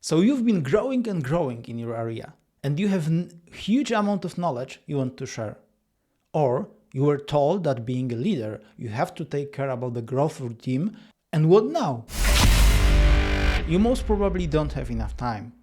So you've been growing and growing in your area, and you have a huge amount of knowledge you want to share. Or you were told that being a leader, you have to take care about the growth of the team, and what now? You most probably don't have enough time,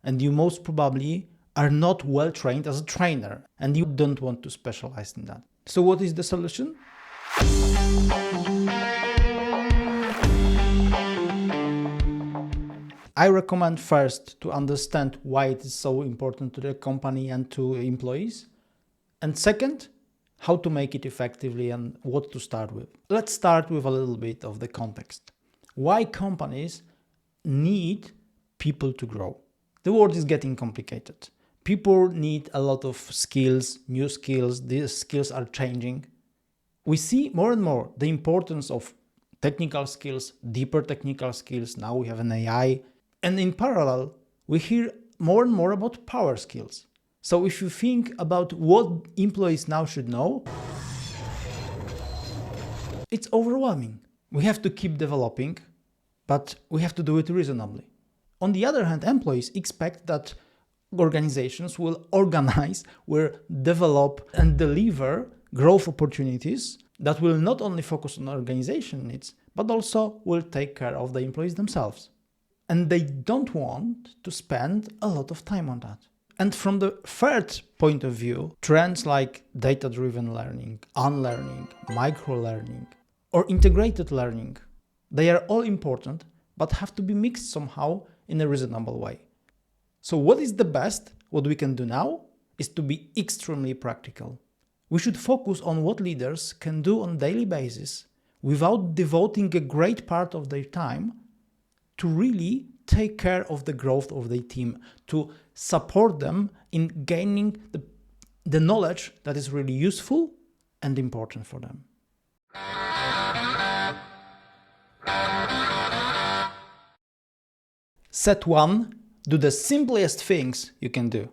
and you most probably are not well trained as a trainer, and you don't want to specialize in that. So what is the solution? I recommend first to understand why it is so important to the company and to employees. And second, how to make it effectively and what to start with. Let's start with a little bit of the context. Why companies need people to grow? The world is getting complicated. People need a lot of skills, new skills. These skills are changing. We see more and more the importance of technical skills, deeper technical skills. Now we have an AI. And in parallel, we hear more and more about power skills. So if you think about what employees now should know, it's overwhelming. We have to keep developing, but we have to do it reasonably. On the other hand, employees expect that organizations will organize, will develop and deliver growth opportunities that will not only focus on organization needs, but also will take care of the employees themselves. And they don't want to spend a lot of time on that. And from the third point of view, trends like data-driven learning, unlearning, microlearning, or integrated learning, they are all important, but have to be mixed somehow in a reasonable way. So what is the best? What we can do now is to be extremely practical. We should focus on what leaders can do on a daily basis without devoting a great part of their time to really take care of the growth of the team, to support them in gaining the knowledge that is really useful and important for them. Set 1. Do the simplest things you can do.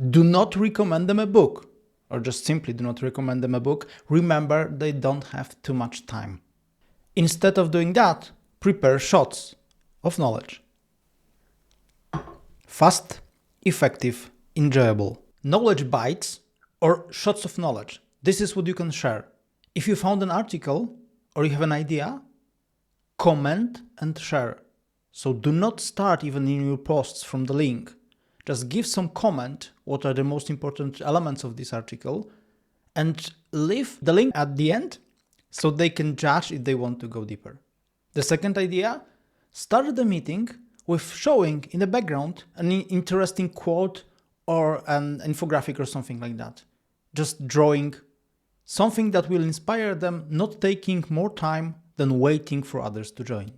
Do not recommend them a book, or just simply do not recommend them a book. Remember, they don't have too much time. Instead of doing that, prepare shots of knowledge. Fast, effective, enjoyable. Knowledge bites or shots of knowledge. This is what you can share. If you found an article or you have an idea, comment and share. So do not start even in your posts from the link. Just give some comment, what are the most important elements of this article, and leave the link at the end so they can judge if they want to go deeper. The second idea, start the meeting with showing in the background an interesting quote or an infographic or something like that. Just drawing something that will inspire them, not taking more time than waiting for others to join.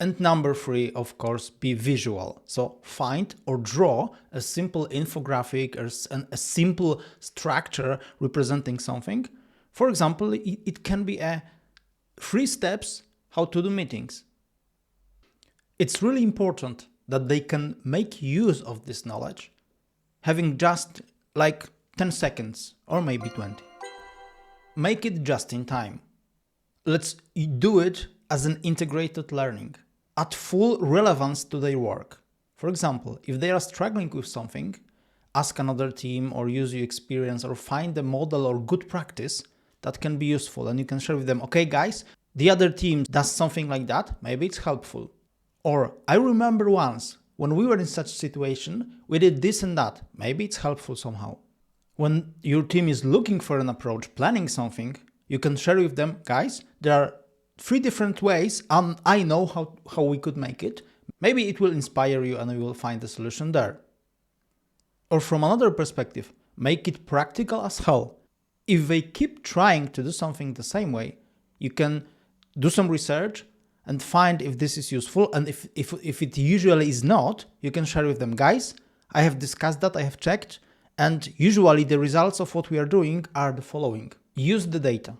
And number 3, of course, be visual. So find or draw a simple infographic or a simple structure representing something. For example, it can be 3 steps how to do meetings. It's really important that they can make use of this knowledge, having just like 10 seconds or maybe 20. Make it just in time. Let's do it as an integrated learning, at full relevance to their work. For example, if they are struggling with something, ask another team or use your experience or find a model or good practice that can be useful, and you can share with them, okay guys, the other team does something like that, maybe it's helpful. Or I remember once when we were in such a situation, we did this and that, maybe it's helpful somehow. When your team is looking for an approach, planning something, you can share with them, guys, there are 3 different ways and I know how we could make it. Maybe it will inspire you and you will find a solution there. Or from another perspective, make it practical as hell. If they keep trying to do something the same way, you can do some research and find if this is useful, and if it usually is not, you can share with them, guys, I have discussed that, I have checked, and usually the results of what we are doing are the following. Use the data.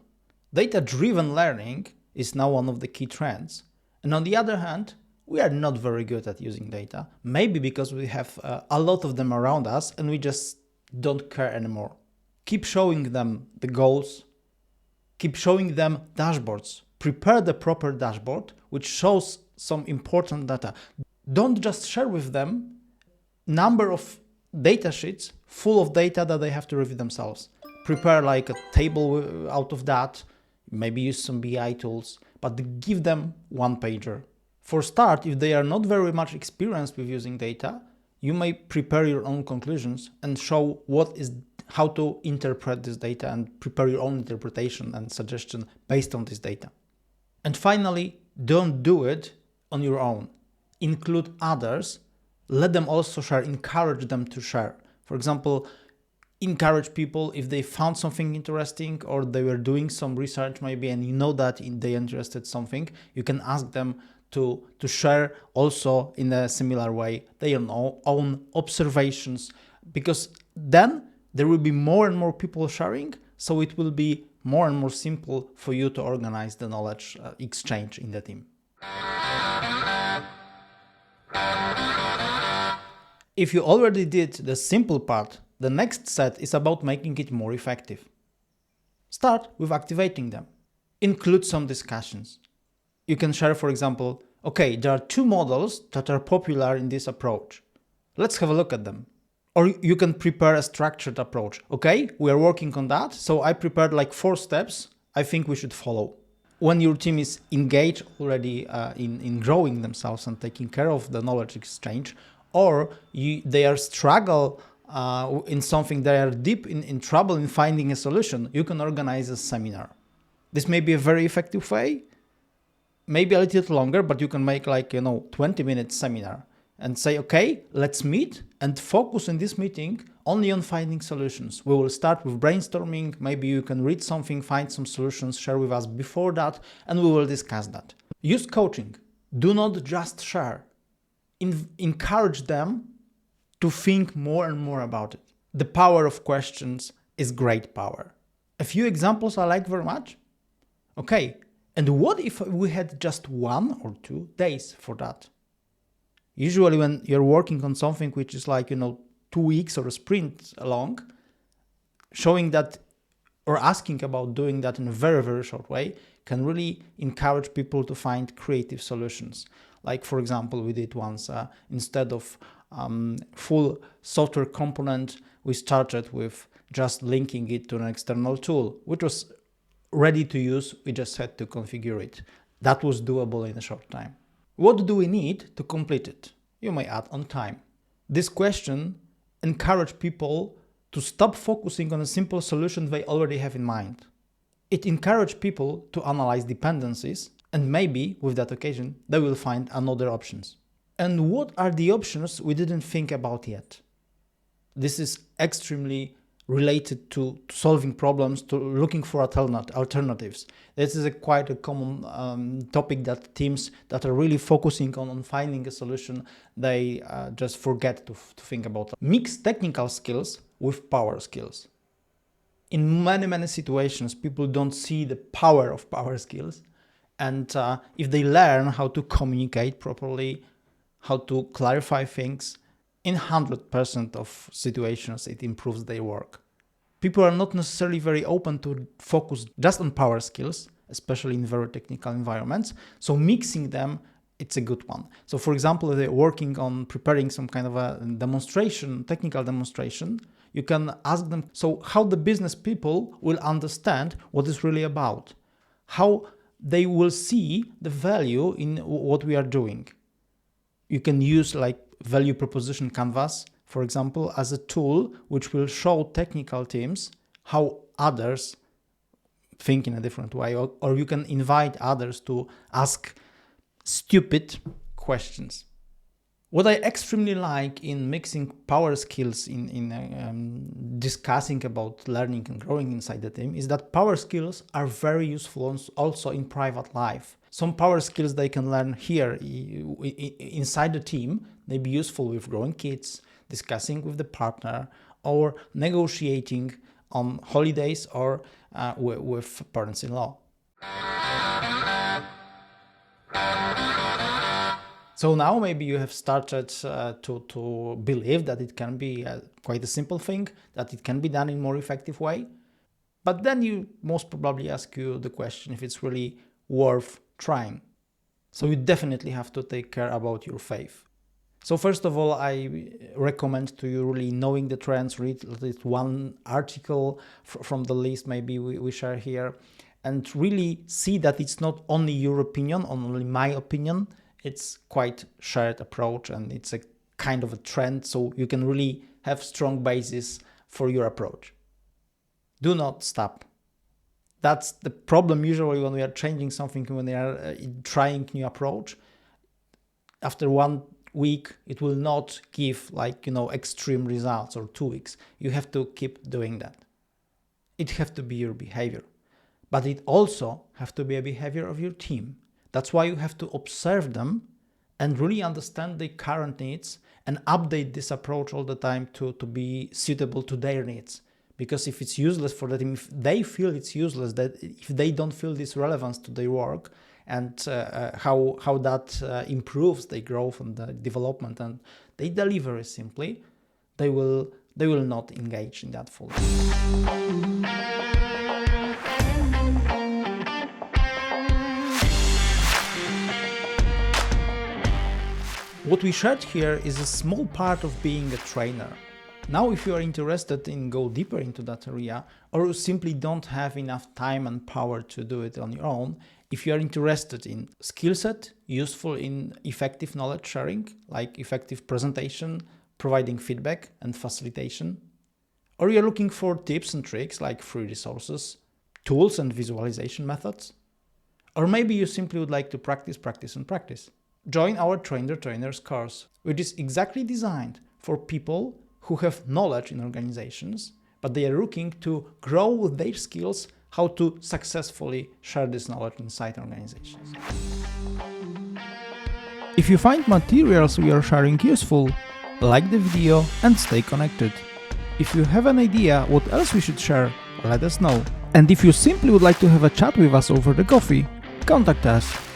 Data-driven learning is now one of the key trends. And on the other hand, we are not very good at using data, maybe because we have a lot of them around us and we just don't care anymore. Keep showing them the goals, keep showing them dashboards. Prepare the proper dashboard which shows some important data. Don't just share with them number of data sheets full of data that they have to review themselves. Prepare like a table out of that, maybe use some BI tools, but give them one pager. For start, if they are not very much experienced with using data, you may prepare your own conclusions and show how to interpret this data and prepare your own interpretation and suggestion based on this data. And finally, don't do it on your own. Include others, let them also share, encourage them to share. For example, encourage people if they found something interesting or they were doing some research maybe and you know that they're interested in something, you can ask them to share also in a similar way their own observations, because then there will be more and more people sharing, so it will be more and more simple for you to organize the knowledge exchange in the team. If you already did the simple part, the next set is about making it more effective. Start with activating them. Include some discussions. You can share, for example, okay, there are 2 models that are popular in this approach. Let's have a look at them. Or you can prepare a structured approach. Okay, we are working on that, so I prepared like 4 steps I think we should follow. When your team is engaged already in growing themselves and taking care of the knowledge exchange, or they are struggle in something, they are deep in trouble in finding a solution, you can organize a seminar. This may be a very effective way, maybe a little longer, but you can make 20-minute seminar and say, okay, let's meet and focus in this meeting only on finding solutions. We will start with brainstorming. Maybe you can read something, find some solutions, share with us before that, and we will discuss that. Use coaching. Do not just share. Encourage them to think more and more about it. The power of questions is great power. A few examples I like very much. Okay, and what if we had just 1 or 2 days for that? Usually when you're working on something which is 2 weeks or a sprint long, showing that or asking about doing that in a very, very short way can really encourage people to find creative solutions. Like, for example, we did once, instead of full software component, we started with just linking it to an external tool, which was ready to use. We just had to configure it. That was doable in a short time. What do we need to complete it? You may add on time. This question encourages people to stop focusing on a simple solution they already have in mind. It encourages people to analyze dependencies, and maybe with that occasion they will find another options. And what are the options we didn't think about yet? This is extremely related to solving problems, to looking for alternatives. This is quite a common topic that teams that are really focusing on finding a solution, they just forget to think about. Mix technical skills with power skills. In many situations, people don't see the power of power skills. And if they learn how to communicate properly, how to clarify things, in 100% of situations, it improves their work. People are not necessarily very open to focus just on power skills, especially in very technical environments. So mixing them, it's a good one. So for example, if they're working on preparing some kind of a demonstration, technical demonstration, you can ask them, so how the business people will understand what it's really about, how they will see the value in what we are doing. You can use value proposition canvas, for example, as a tool which will show technical teams how others think in a different way, or you can invite others to ask stupid questions. What I extremely like in mixing power skills in discussing about learning and growing inside the team is that power skills are very useful also in private life. Some power skills they can learn here inside the team, they be useful with growing kids, discussing with the partner, or negotiating on holidays or with parents-in-law. So now maybe you have started to believe that it can be quite a simple thing, that it can be done in a more effective way. But then you most probably ask you the question if it's really worth trying. So you definitely have to take care about your faith. So first of all, I recommend to you really knowing the trends, read at least one article from the list maybe we share here, and really see that it's not only your opinion, only my opinion. It's quite shared approach, and it's a kind of a trend, so you can really have strong basis for your approach. Do not stop. That's the problem usually when we are changing something, when we are trying new approach. After 1 week, it will not give extreme results, or 2 weeks. You have to keep doing that. It have to be your behavior, but it also have to be a behavior of your team. That's why you have to observe them and really understand the current needs and update this approach all the time to be suitable to their needs. Because if it's useless for the team, if they feel it's useless, that if they don't feel this relevance to their work and how that improves their growth and the development and they deliver simply, they will not engage in that fully. What we shared here is a small part of being a trainer. Now, if you are interested in go deeper into that area, or you simply don't have enough time and power to do it on your own, if you are interested in skill set useful in effective knowledge sharing, like effective presentation, providing feedback and facilitation, or you're looking for tips and tricks like free resources, tools and visualization methods, or maybe you simply would like to practice, join our Train the Trainers course, which is exactly designed for people who have knowledge in organizations, but they are looking to grow with their skills, how to successfully share this knowledge inside organizations. If you find materials we are sharing useful, like the video and stay connected. If you have an idea what else we should share, let us know. And if you simply would like to have a chat with us over the coffee, contact us.